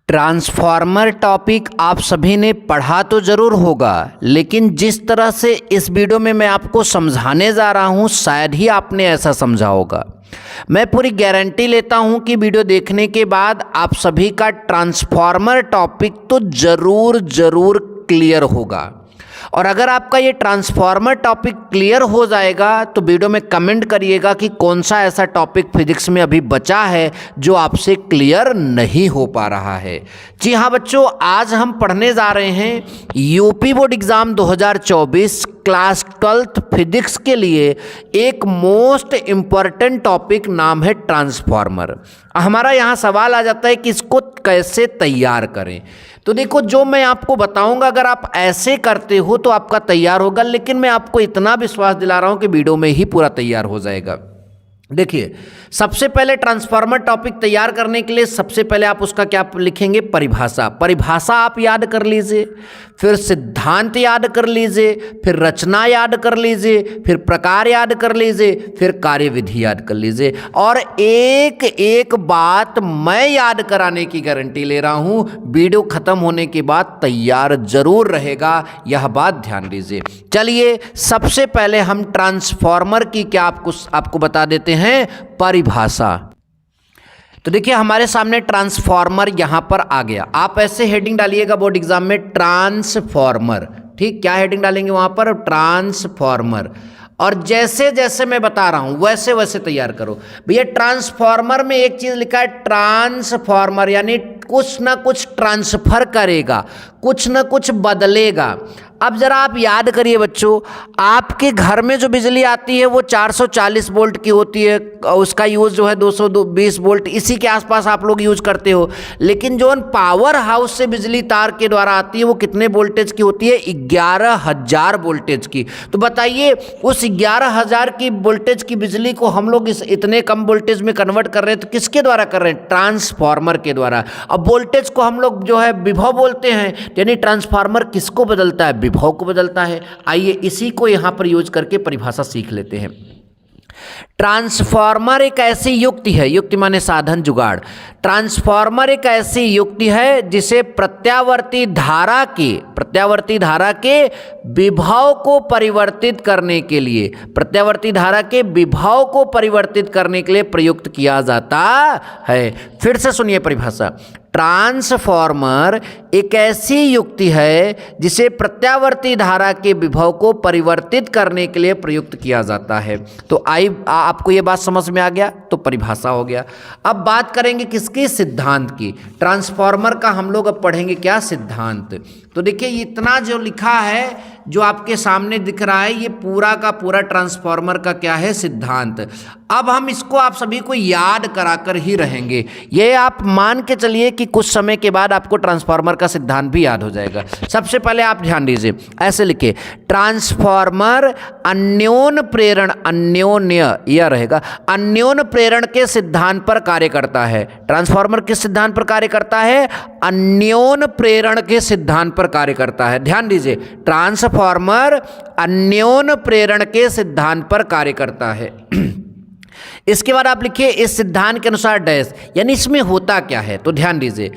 Transformer topic आप सभी ने पढ़ा तो ज़रूर होगा, लेकिन जिस तरह से इस वीडियो में मैं आपको समझाने जा रहा हूँ शायद ही आपने ऐसा समझा होगा। मैं पूरी गारंटी लेता हूँ कि वीडियो देखने के बाद आप सभी का ट्रांसफार्मर टॉपिक तो ज़रूर क्लियर होगा। और अगर आपका ये ट्रांसफार्मर टॉपिक क्लियर हो जाएगा तो वीडियो में कमेंट करिएगा कि कौन सा ऐसा टॉपिक फिजिक्स में अभी बचा है जो आपसे क्लियर नहीं हो पा रहा है। जी हाँ बच्चों, आज हम पढ़ने जा रहे हैं UP board exam 2024 class 12th physics के लिए एक मोस्ट इम्पॉर्टेंट टॉपिक, नाम है ट्रांसफार्मर। हमारा यहाँ सवाल आ जाता है कि इसको कैसे तैयार करें। तो देखो, जो मैं आपको बताऊंगा अगर आप ऐसे करते हो तो आपका तैयार होगा, लेकिन मैं आपको इतना विश्वास दिला रहा हूं कि वीडियो में ही पूरा तैयार हो जाएगा। देखिए, सबसे पहले ट्रांसफार्मर टॉपिक तैयार करने के लिए सबसे पहले आप उसका क्या लिखेंगे? परिभाषा आप याद कर लीजिए, फिर सिद्धांत याद कर लीजिए, फिर रचना याद कर लीजिए, फिर प्रकार याद कर लीजिए, फिर कार्यविधि याद कर लीजिए। और एक एक बात मैं याद कराने की गारंटी ले रहा हूं, वीडियो खत्म होने के बाद तैयार जरूर रहेगा, यह बात ध्यान दीजिए। चलिए, सबसे पहले हम ट्रांसफार्मर की क्या आपको बता देते हैं परिभाषा। तो देखिए, हमारे सामने ट्रांसफार्मर यहां पर आ गया। आप ऐसे हेडिंग डालिएगा बोर्ड एग्जाम में, ट्रांसफार्मर। ठीक, क्या हेडिंग डालेंगे वहां पर? ट्रांसफार्मर। और जैसे जैसे मैं बता रहा हूं वैसे वैसे तैयार करो। भैया, ट्रांसफार्मर में एक चीज लिखा है, ट्रांसफार्मर यानी कुछ ना कुछ ट्रांसफर करेगा, कुछ ना कुछ बदलेगा। अब जरा आप याद करिए बच्चों, आपके घर में जो बिजली आती है वो 440 वोल्ट की होती है, उसका यूज़ जो है 220 वोल्ट इसी के आसपास आप लोग यूज करते हो। लेकिन जो पावर हाउस से बिजली तार के द्वारा आती है वो कितने वोल्टेज की होती है? 11,000 वोल्टेज की। तो बताइए, उस 11,000 की वोल्टेज की बिजली को हम लोग इस इतने कम वोल्टेज में कन्वर्ट कर रहे हैं, तो किसके द्वारा कर रहे हैं? ट्रांसफार्मर के द्वारा। अब वोल्टेज को हम लोग जो है विभव बोलते हैं, यानी ट्रांसफार्मर किसको बदलता है? विभव को बदलता है। आइए इसी को यहां पर यूज करके परिभाषा सीख लेते हैं। ट्रांसफार्मर एक ऐसी युक्ति है, युक्ति माने साधन जुगाड़। ट्रांसफार्मर एक ऐसी युक्ति है जिसे प्रत्यावर्ती धारा के विभव को परिवर्तित करने के लिए प्रयुक्त किया जाता है। फिर से सुनिए परिभाषा। ट्रांसफार्मर एक ऐसी युक्ति है जिसे प्रत्यावर्ती धारा के विभव को परिवर्तित करने के लिए प्रयुक्त किया जाता है। तो आपको ये बात समझ में आ गया, तो परिभाषा हो गया। अब बात करेंगे किसकी? सिद्धांत की। ट्रांसफार्मर का हम लोग अब पढ़ेंगे क्या? सिद्धांत। तो देखिए, इतना जो लिखा है, जो आपके सामने दिख रहा है, ये पूरा का पूरा ट्रांसफार्मर का क्या है? सिद्धांत। अब हम इसको आप सभी को याद कराकर ही रहेंगे। ये आप मान के चलिए कि कुछ समय के बाद आपको ट्रांसफार्मर का सिद्धांत भी याद हो जाएगा। सबसे पहले आप ध्यान दीजिए, ऐसे लिखे, ट्रांसफार्मर अन्योन्य प्रेरण के सिद्धांत पर कार्य करता है। ट्रांसफार्मर किस सिद्धांत पर कार्य करता है? अन्योन्य प्रेरण के सिद्धांत पर कार्य करता है। ध्यान दीजिए, ट्रांसफार्मर अन्योन्य प्रेरण के सिद्धांत पर कार्य करता है। इसके बाद आप लिखिए, इस सिद्धांत के अनुसार डैश, यानी इसमें होता क्या है? तो ध्यान दीजिए,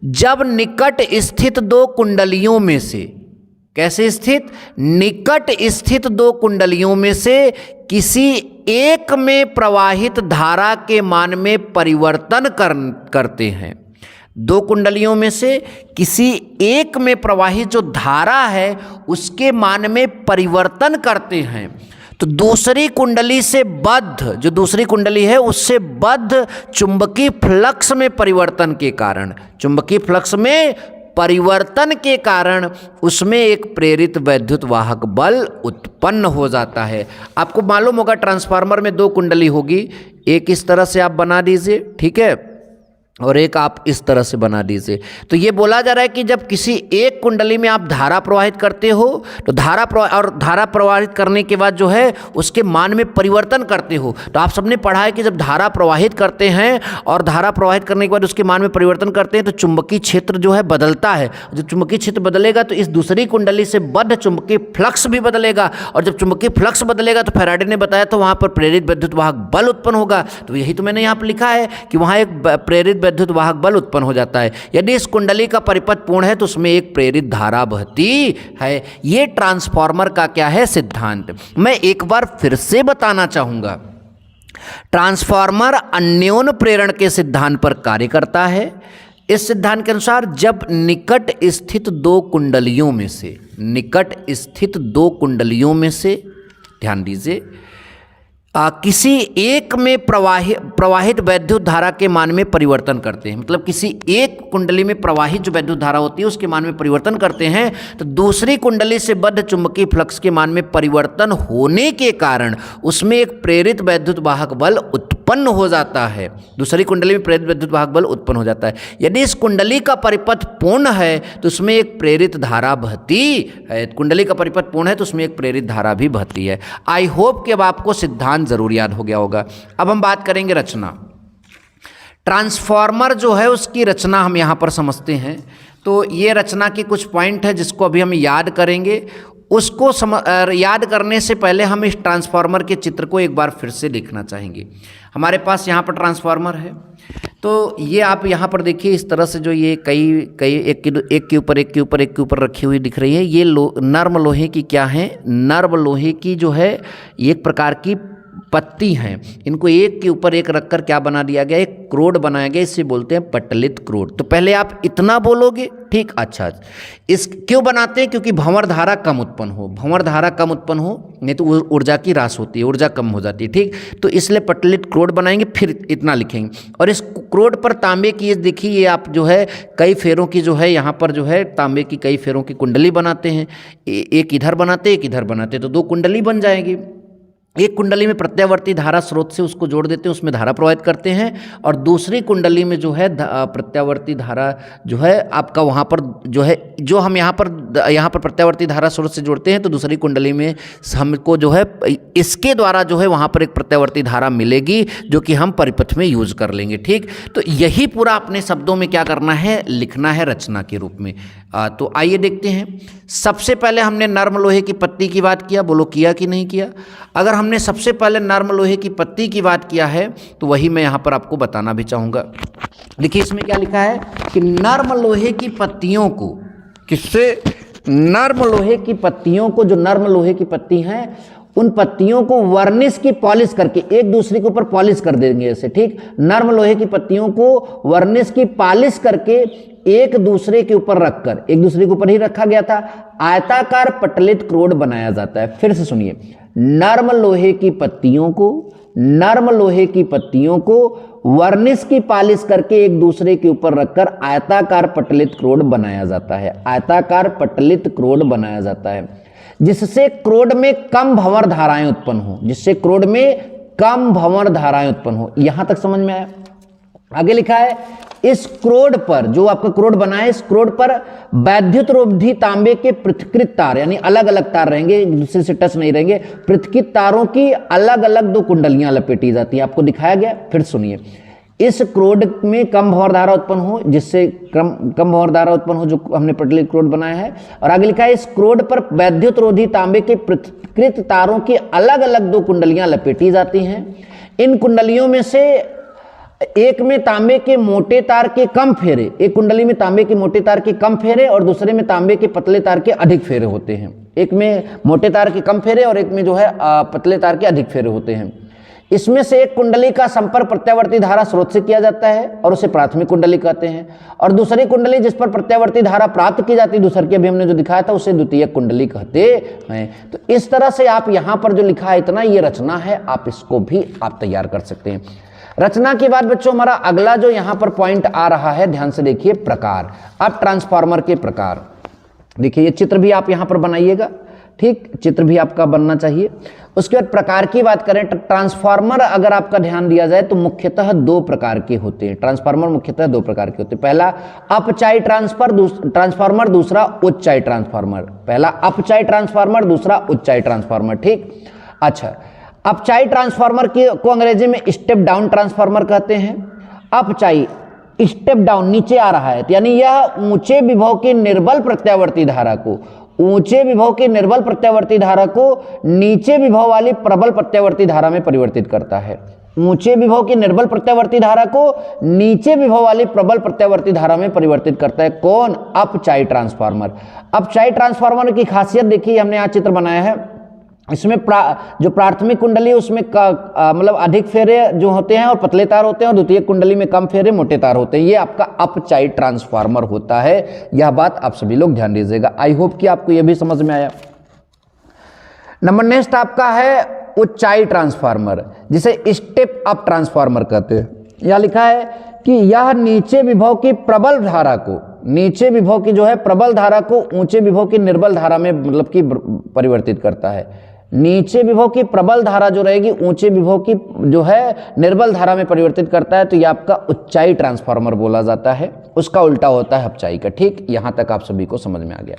जब निकट स्थित दो कुंडलियों में से, कैसे स्थित? निकट स्थित दो कुंडलियों में से किसी एक में प्रवाहित धारा के मान में परिवर्तन करते हैं। दो कुंडलियों में से किसी एक में प्रवाहित जो धारा है उसके मान में परिवर्तन करते हैं, तो दूसरी कुंडली से बद्ध, जो दूसरी कुंडली है उससे बद्ध चुंबकीय फ्लक्स में परिवर्तन के कारण उसमें एक प्रेरित वैद्युत वाहक बल उत्पन्न हो जाता है। आपको मालूम होगा ट्रांसफार्मर में दो कुंडली होगी, एक इस तरह से आप बना दीजिए, ठीक है, और एक आप इस तरह से बना दीजिए। तो ये बोला जा रहा है कि जब किसी एक कुंडली में आप धारा प्रवाहित करते हो तो धारा प्रवाहित करने के बाद जो है उसके मान में परिवर्तन करते हो। तो आप सबने पढ़ा है कि जब धारा प्रवाहित करते हैं और धारा प्रवाहित करने के बाद उसके मान में परिवर्तन करते हैं तो चुंबकीय क्षेत्र जो है बदलता है। जब चुंबकीय क्षेत्र बदलेगा तो इस दूसरी कुंडली से बद्ध चुंबकीय फ्लक्स भी बदलेगा, और जब चुंबकीय फ्लक्स बदलेगा तो फैराडे ने बताया तो वहाँ पर प्रेरित विद्युत वाहक बल उत्पन्न होगा। तो यही तो मैंने यहाँ पर लिखा है कि वहाँ एक प्रेरित वैद्युत वाहक बल उत्पन्न हो जाता है। यदि इस कुंडली का परिपथ पूर्ण है तो उसमें एक प्रेरित धारा बहती है। ये ट्रांसफार्मर का क्या है, सिद्धांत। मैं एक बार फिर से बताना चाहूंगा, ट्रांसफार्मर अन्योन्य प्रेरण के सिद्धांत पर कार्य करता है। इस सिद्धांत के अनुसार जब निकट स्थित दो कुंडलियों में से ध्यान दीजिए, किसी एक में प्रवाहित वैद्युत धारा के मान में परिवर्तन करते हैं, मतलब किसी एक कुंडली में प्रवाहित जो वैद्युत धारा होती है उसके मान में परिवर्तन करते हैं, तो दूसरी कुंडली से बद्ध चुंबकीय फ्लक्स के मान में परिवर्तन होने के कारण उसमें एक प्रेरित वैद्युत वाहक बल उत्पन्न हो जाता है। दूसरी कुंडली में प्रेरित वैद्युत वाहक बल उत्पन्न हो जाता है। यदि इस कुंडली का परिपथ पूर्ण है तो उसमें एक प्रेरित धारा बहती है। कुंडली का परिपथ पूर्ण है तो उसमें एक प्रेरित धारा भी बहती है। आई होप कि अब आपको सिद्धांत जरूर याद हो गया होगा। अब हम बात करेंगे रचना। ट्रांसफार्मर जो है उसकी रचना हम यहां पर समझते हैं। तो ये रचना की कुछ पॉइंट है जिसको अभी हम याद करेंगे। उसको याद करने से पहले हम इस ट्रांसफार्मर के चित्र को एक बार फिर से देखना चाहेंगे। हमारे पास यहाँ पर ट्रांसफार्मर है, तो ये आप यहाँ पर देखिए इस तरह से जो ये कई एक के ऊपर रखी हुई दिख रही है। ये नर्म लोहे की क्या है, नर्म लोहे की जो है एक प्रकार की पत्ती हैं। इनको एक के ऊपर एक रखकर क्या बना दिया गया, एक क्रोड बनाया गया। इसे बोलते हैं पटलित क्रोड। तो पहले आप इतना बोलोगे, ठीक। अच्छा, इस क्यों बनाते हैं, क्योंकि भंवर धारा कम उत्पन्न हो, नहीं तो ऊर्जा की ह्रास होती है, ऊर्जा कम हो जाती है, ठीक। तो इसलिए पटलित क्रोड बनाएंगे, फिर इतना लिखेंगे। और इस क्रोड पर तांबे की, ये देखिए ये आप जो है कई फेरों की जो है यहाँ पर जो है तांबे की कई फेरों की कुंडली बनाते हैं। एक इधर बनाते, एक इधर बनाते, तो दो कुंडली बन जाएगी। एक कुंडली में प्रत्यावर्ती धारा स्रोत से उसको जोड़ देते हैं, उसमें धारा प्रवाहित करते हैं, और दूसरी कुंडली में जो है प्रत्यावर्ती धारा जो है आपका वहाँ पर जो है, जो हम यहाँ पर प्रत्यावर्ती धारा स्रोत से जोड़ते हैं, तो दूसरी कुंडली में हमको जो है इसके द्वारा जो है वहाँ पर एक प्रत्यावर्ती धारा मिलेगी जो कि हम परिपथ में यूज कर लेंगे, ठीक। तो यही पूरा अपने शब्दों में क्या करना है, लिखना है रचना के रूप में। तो आइए देखते हैं। सबसे पहले हमने नर्म लोहे की पत्ती की बात किया, बोलो किया कि नहीं किया। अगर हमने सबसे पहले नर्म लोहे की पत्ती की बात किया है तो वही मैं यहाँ पर आपको बताना भी चाहूँगा। देखिए इसमें क्या लिखा है कि नर्म लोहे की पत्तियों को, किससे, नर्म लोहे की पत्तियों को, जो नर्म लोहे की पत्ती हैं उन पत्तियों को वर्निश की पॉलिश करके एक दूसरे के ऊपर पॉलिश कर देंगे ऐसे, ठीक। नर्म लोहे की पत्तियों को वर्निश की पॉलिश करके एक दूसरे के ऊपर रखकर, एक दूसरे के ऊपर ही रखा गया था, आयताकार पटलित क्रोड बनाया जाता है। फिर से सुनिए, नर्म लोहे की पत्तियों को वर्निश की पॉलिश करके एक दूसरे के ऊपर रखकर आयताकार पटलित क्रोड बनाया जाता है। आयताकार पटलित क्रोड बनाया जाता है जिससे क्रोड में कम भंवर धाराएं उत्पन्न हो। यहां तक समझ में आया। आगे लिखा है, इस क्रोड पर, जो आपका क्रोड बना है, इस क्रोड पर वैद्युत रोधी तांबे के पृथकृत तार, यानी अलग अलग तार रहेंगे, एक दूसरे से टच नहीं रहेंगे। पृथकृत तारों की अलग अलग दो कुंडलियां लपेटी जाती हैं, आपको दिखाया गया। फिर सुनिए, इस क्रोड में कम भंवर धारा उत्पन्न हो, जिससे कम भंवर धारा उत्पन्न हो, जो हमने पटलित क्रोड बनाया है। और आगे लिखा है, इस क्रोड पर वैद्युत रोधी तांबे के पृथकृत तारों की अलग अलग दो कुंडलियां लपेटी जाती हैं। इन कुंडलियों में से एक में तांबे के मोटे तार के कम फेरे, एक कुंडली में तांबे के मोटे तार के कम फेरे और दूसरे में तांबे के पतले तार के अधिक फेरे होते हैं। एक में मोटे तार के कम फेरे और एक में जो है पतले तार के अधिक फेरे होते हैं। इसमें से एक कुंडली का संपर्क प्रत्यावर्ती धारा स्रोत से किया जाता है और उसे प्राथमिक कुंडली कहते हैं, और दूसरी कुंडली जिस पर प्रत्यावर्ती धारा प्राप्त की जाती है, दूसर के अभी हमने जो दिखाया था, उसे द्वितीयक कुंडली कहते हैं। तो इस तरह से आप यहाँ पर जो लिखा है इतना, ये रचना है, आप इसको भी आप तैयार कर सकते हैं। रचना के बाद बच्चों हमारा अगला जो यहाँ पर पॉइंट आ रहा है, ध्यान से देखिए, प्रकार। अब ट्रांसफार्मर के प्रकार देखिए, ये चित्र भी आप यहाँ पर बनाइएगा, ठीक, चित्र भी आपका बनना चाहिए। उसके बाद प्रकार की बात करें, ट्रांसफार्मर अगर आपका ध्यान दिया जाए तो मुख्यतः दो प्रकार के होते हैं। ट्रांसफार्मर मुख्यतः दो प्रकार के होते हैं। पहला अपचाई ट्रांसफार्मर, दूसरा उच्चाई ट्रांसफार्मर। पहला अपचाई ट्रांसफार्मर, दूसरा उच्चाई ट्रांसफार्मर, ठीक। अच्छा, अपचाई ट्रांसफार्मर को अंग्रेजी में स्टेप डाउन ट्रांसफार्मर कहते हैं। अपचाई स्टेप डाउन, नीचे आ रहा है, यानी यह ऊंचे विभव की निर्बल प्रत्यावर्ती धारा को, ऊंचे विभव की निर्बल प्रत्यावर्ती धारा को नीचे विभव वाली प्रबल प्रत्यावर्ती धारा में परिवर्तित करता है। ऊंचे विभव की निर्बल प्रत्यावर्ती धारा को नीचे विभव वाली प्रबल प्रत्यावर्ती धारा में परिवर्तित करता है। कौन? अपचायी ट्रांसफार्मर। अपचायी ट्रांसफार्मर की खासियत देखिए, हमने यहाँ चित्र बनाया है, इसमें जो प्राथमिक कुंडली है उसमें मतलब अधिक फेरे जो होते हैं और पतले तार होते हैं, और द्वितीयक कुंडली में कम फेरे मोटे तार होते हैं। ये आपका अपचायी ट्रांसफार्मर होता है। यह बात आप सभी लोग ध्यान दीजिएगा। आई होप कि आपको यह भी समझ में आया। नंबर नेक्स्ट आपका है उच्चाई ट्रांसफार्मर, जिसे स्टेप अप ट्रांसफार्मर कहते हैं। यह लिखा है कि यह नीचे विभव की प्रबल धारा को, नीचे विभव की जो है प्रबल धारा को ऊंचे विभव की निर्बल धारा में मतलब कि परिवर्तित करता है। नीचे विभव की प्रबल धारा जो रहेगी ऊंचे विभव की जो है निर्बल धारा में परिवर्तित करता है, तो यह आपका उच्चाई ट्रांसफार्मर बोला जाता है। उसका उल्टा होता है अपचाई का। ठीक, यहां तक आप सभी को समझ में आ गया।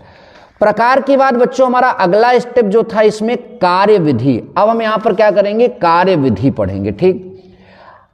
प्रकार की बात बच्चों, हमारा अगला स्टेप जो था इसमें कार्यविधि। अब हम यहां पर क्या करेंगे? कार्यविधि पढ़ेंगे। ठीक,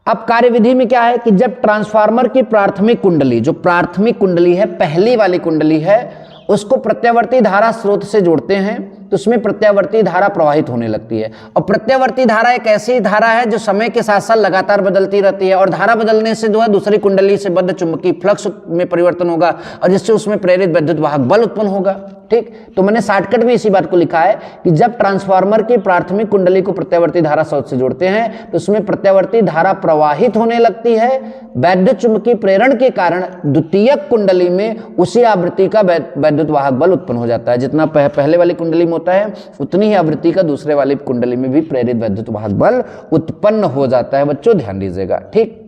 अब कार्यविधि में क्या है कि जब ट्रांसफार्मर की प्राथमिक कुंडली, जो प्राथमिक कुंडली है, पहली वाली कुंडली है, उसको प्रत्यावर्ती धारा स्रोत से जोड़ते हैं तो उसमें प्रत्यावर्ती धारा प्रवाहित होने लगती है। और प्रत्यावर्ती धारा एक ऐसी धारा है जो समय के साथ साथ लगातार बदलती रहती है, और धारा बदलने से जो है दूसरी कुंडली से बद्ध चुंबकीय फ्लक्स में परिवर्तन होगा और जिससे उसमें प्रेरित विद्युत वाहक बल उत्पन्न होगा। ठीक, तो मैंने शॉर्टकट में इसी बात को लिखा है कि जब ट्रांसफार्मर की प्राथमिक कुंडली को प्रत्यावर्ती धारा स्रोत से जोड़ते हैं तो उसमें प्रत्यावर्ती धारा प्रवाहित होने लगती है। वैद्युत चुंबकीय प्रेरण के कारण द्वितीयक कुंडली में उसी आवृत्ति का वैद्युत वाहक बल उत्पन्न हो जाता है। जितना पहले वाली कुंडली में होता है उतनी ही आवृत्ति का दूसरे वाली कुंडली में भी प्रेरित वैद्युत वाहक बल उत्पन्न हो जाता है। बच्चों ध्यान दीजिएगा। ठीक,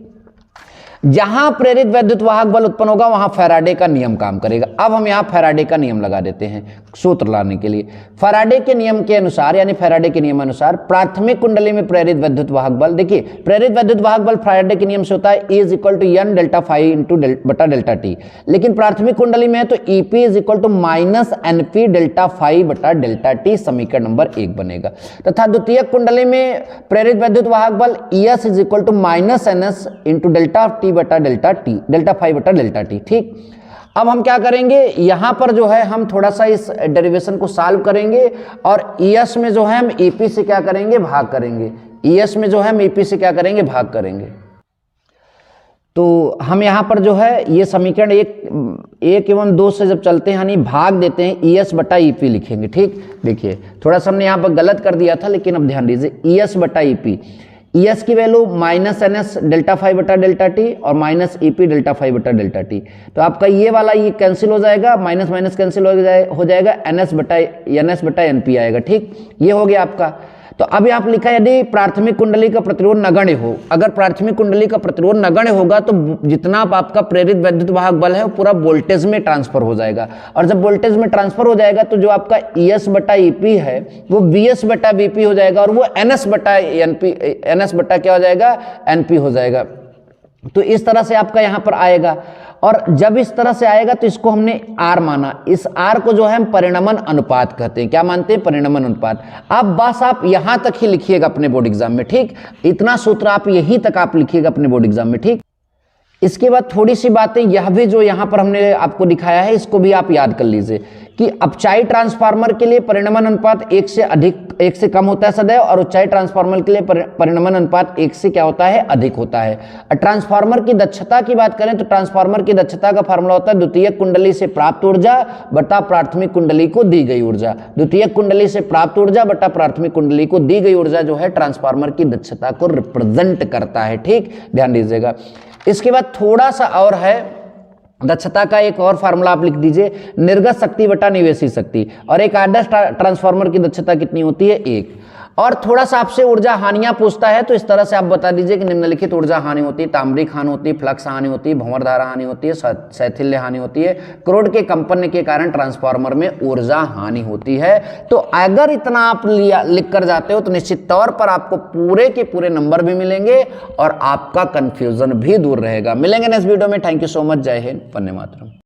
जहां प्रेरित वैद्युत वाहक बल उत्पन्न होगा वहां फैराडे का नियम काम करेगा। अब हम यहां फैराडे का नियम लगा देते हैं सूत्र लाने के लिए। फैराडे के नियम के अनुसार, यानी फैराडे के नियम अनुसार प्राथमिक कुंडली में प्रेरित वैद्युत वाहक बल, देखिए प्रेरित वैद्युत वाहक बल फैराडे के नियम से होता है E = N delta phi into बटा डेल्टा टी। लेकिन प्राथमिक कुंडली में है तो EP = -NP डेल्टा फाई बटा डेल्टा टी, समीकरण नंबर 1 बनेगा। तथा द्वितीयक कुंडली में प्रेरित वैद्युत वाहक बल ES = -NS into delta T बटा डेल्टा टी, डेल्टा फाई बटा डेल्टा टी। ठीक, अब हम क्या करेंगे, यहां पर जो है हम थोड़ा सा इस डेरिवेशन को सॉल्व करेंगे और ES में जो है हम EP से क्या करेंगे? भाग करेंगे। ES में जो है हम EP से क्या करेंगे? भाग करेंगे। तो हम यहां पर जो है ये समीकरण 1 एवं 2 से जब चलते हैं यानी भाग देते हैं, ES बटा EP लिखेंगे। ठीक, देखिए थोड़ा सा हमने यहां पर गलत कर दिया था, लेकिन अब ध्यान दीजिए, ES बटा EP, ES की वैल्यू -NS डेल्टा फाई बटा डेल्टा टी और -EP डेल्टा फाई बटा डेल्टा टी। तो आपका ये वाला ये कैंसिल हो जाएगा, माइनस माइनस कैंसिल हो जाएगा, NS बटा NP आएगा। ठीक, ये हो गया आपका। तो अब यहाँ लिखा है यदि प्राथमिक कुंडली का प्रतिरोध नगण्य हो, अगर प्राथमिक कुंडली का प्रतिरोध नगण्य होगा तो जितना आपका प्रेरित वैद्युत वाहक बल है वो पूरा वोल्टेज में ट्रांसफर हो जाएगा, और जब वोल्टेज में ट्रांसफर हो जाएगा तो जो आपका ES बटा EP है वो BS बटा BP हो जाएगा और वो NS बटा क्या हो जाएगा? NP हो जाएगा। तो इस तरह से आपका यहां पर आएगा, और जब इस तरह से आएगा तो इसको हमने R माना। इस R को जो है हम परिणमन अनुपात कहते हैं। क्या मानते हैं? परिणमन अनुपात। अब बस आप यहां तक ही लिखिएगा अपने बोर्ड एग्जाम में। ठीक, इतना सूत्र आप यहीं तक आप लिखिएगा अपने बोर्ड एग्जाम में। ठीक, इसके बाद थोड़ी सी बातें, यह भी जो यहाँ पर हमने आपको दिखाया है इसको भी आप याद कर लीजिए कि अपचायी ट्रांसफार्मर के लिए परिणमन अनुपात 1 से कम होता है सदैव, और उच्चाई ट्रांसफार्मर के लिए परिणमन अनुपात 1 से क्या होता है? अधिक होता है। ट्रांसफार्मर की दक्षता की बात करें तो ट्रांसफार्मर की दक्षता का फार्मूला होता है द्वितीयक कुंडली से प्राप्त ऊर्जा बटा प्राथमिक कुंडली को दी गई ऊर्जा। द्वितीयक कुंडली से प्राप्त ऊर्जा बटा प्राथमिक कुंडली को दी गई ऊर्जा जो है ट्रांसफार्मर की दक्षता को रिप्रेजेंट करता है। ठीक, ध्यान दीजिएगा। इसके बाद थोड़ा सा और है, दक्षता का एक और फार्मूला आप लिख दीजिए, निर्गत शक्ति बटा निवेशी शक्ति। और एक आदर्श ट्रांसफार्मर की दक्षता कितनी होती है? 1। और थोड़ा सा आपसे ऊर्जा हानियां पूछता है तो इस तरह से आप बता दीजिए कि निम्नलिखित ऊर्जा हानि होती है, तांब्रिक हानि होती है, फ्लक्स हानि होती है, भंवर धारा हानि होती है, शैथिल्य हानि होती है, करोड़ के कंपन के कारण ट्रांसफार्मर में ऊर्जा हानि होती है। तो अगर इतना आप लिख कर जाते हो तो निश्चित तौर पर आपको पूरे के पूरे नंबर भी मिलेंगे और आपका कंफ्यूजन भी दूर रहेगा। मिलेंगे नेक्स्ट वीडियो में। Thank you so much. जय हिंद, वंदे मातरम।